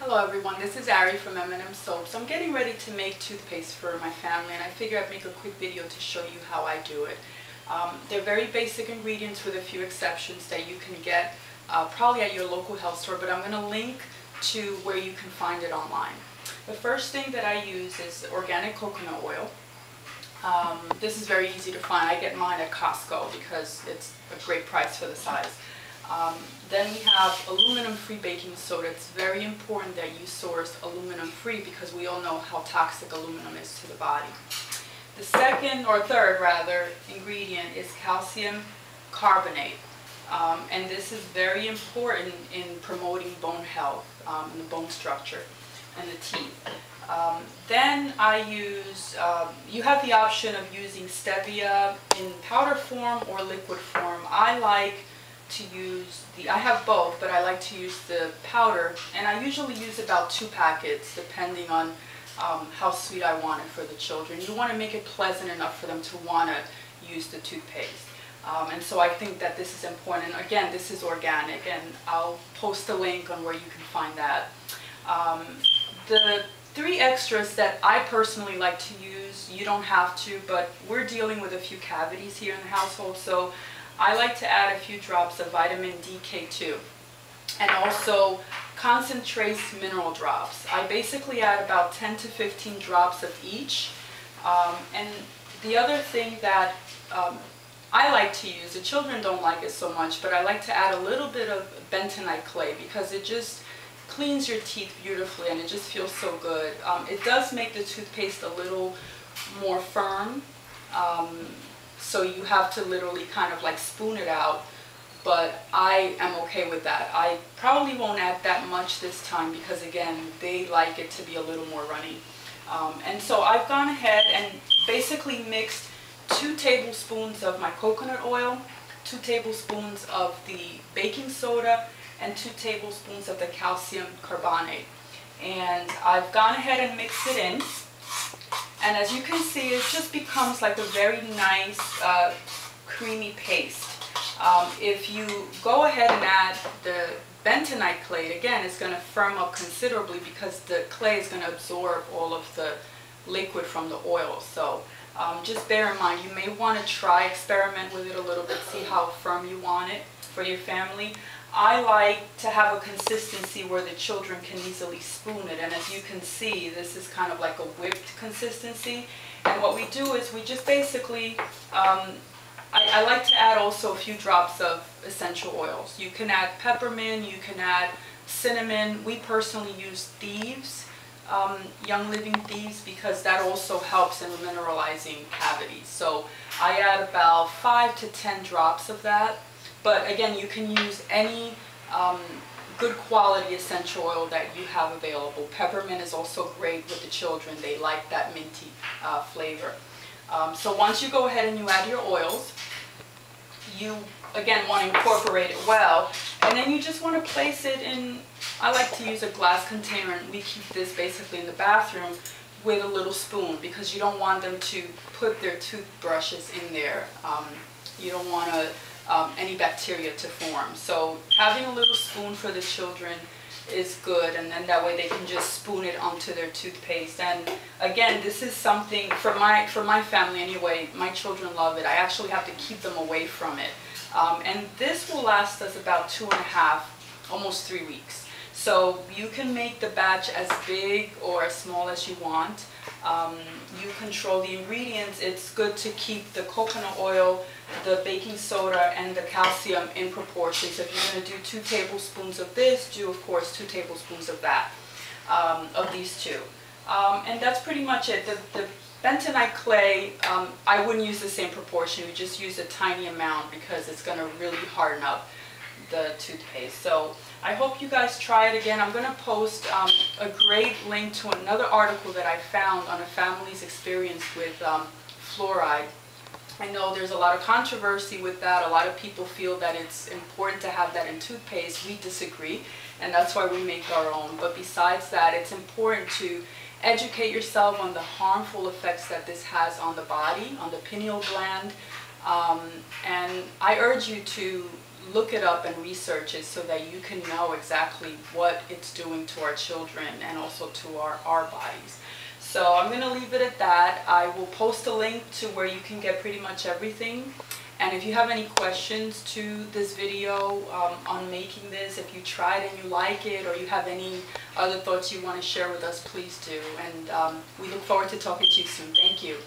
Hello everyone, this is Ari from M&M Soaps. I'm getting ready to make toothpaste for my family, and I figured I'd make a quick video to show you how I do it. They're very basic ingredients with a few exceptions that you can get probably at your local health store, but I'm going to link to where you can find it online. The first thing that I use is organic coconut oil. This is very easy to find. I get mine at Costco because it's a great price for the size. Then we have aluminum-free baking soda. It's very important that you source aluminum-free because we all know how toxic aluminum is to the body. The second, or third rather, ingredient is calcium carbonate. And this is very important in promoting bone health, and the bone structure and the teeth. Then I use, you have the option of using stevia in powder form or liquid form. I like to use I have both, but I like to use the powder, and I usually use about 2 packets depending on how sweet I want it for the children. You want to make it pleasant enough for them to want to use the toothpaste. And so I think that this is important. And again, this is organic, and I'll post a link on where you can find that. The 3 extras that I personally like to use, you don't have to, but we're dealing with a few cavities here in the household, so I like to add a few drops of vitamin DK2 and also concentrates mineral drops. I basically add about 10 to 15 drops of each. And the other thing that I like to use, the children don't like it so much, but I like to add a little bit of bentonite clay because it just cleans your teeth beautifully and it just feels so good. It does make the toothpaste a little more firm. So you have to literally kind of like spoon it out, but I am okay with that. I probably won't add that much this time because again, they like it to be a little more runny. And so I've gone ahead and basically mixed 2 tablespoons of my coconut oil, 2 tablespoons of the baking soda, and 2 tablespoons of the calcium carbonate. And I've gone ahead and mixed it in. And as you can see, it just becomes like a very nice creamy paste. If you go ahead and add the bentonite clay, again, it's going to firm up considerably because the clay is going to absorb all of the liquid from the oil. So just bear in mind, you may want to experiment with it a little bit, see how firm you want it for your family. I like to have a consistency where the children can easily spoon it, and as you can see, this is kind of like a whipped consistency. And what we do is we just basically, I like to add also a few drops of essential oils. You can add peppermint, you can add cinnamon. We personally use thieves, Young Living Thieves, because that also helps in mineralizing cavities. So I add about 5 to 10 drops of that. But again, you can use any good quality essential oil that you have available. Peppermint is also great with the children. They like that minty flavor. So once you go ahead and you add your oils, you again want to incorporate it well. And then you just want to place it in, I like to use a glass container, and we keep this basically in the bathroom with a little spoon because you don't want them to put their toothbrushes in there. You don't want to any bacteria to form. So having a little spoon for the children is good, and then that way they can just spoon it onto their toothpaste. And again, this is something for my family anyway. My children love it. I actually have to keep them away from it. And this will last us about 2.5, almost 3 weeks. So you can make the batch as big or as small as you want. You control the ingredients. It's good to keep the coconut oil, the baking soda, and the calcium in proportion. So if you're going to do 2 tablespoons of this, do of course 2 tablespoons of that, of these 2. And that's pretty much it. The bentonite clay, I wouldn't use the same proportion. You just use a tiny amount because it's going to really harden up the toothpaste. So I hope you guys try it. Again, I'm going to post a great link to another article that I found on a family's experience with fluoride. I know there's a lot of controversy with that. A lot of people feel that it's important to have that in toothpaste. We disagree, and that's why we make our own. But besides that, it's important to educate yourself on the harmful effects that this has on the body, on the pineal gland. And I urge you to look it up and research it so that you can know exactly what it's doing to our children and also to our bodies. So I'm going to leave it at that. I will post a link to where you can get pretty much everything. And if you have any questions to this video on making this, if you tried and you like it, or you have any other thoughts you want to share with us, please do. And we look forward to talking to you soon. Thank you.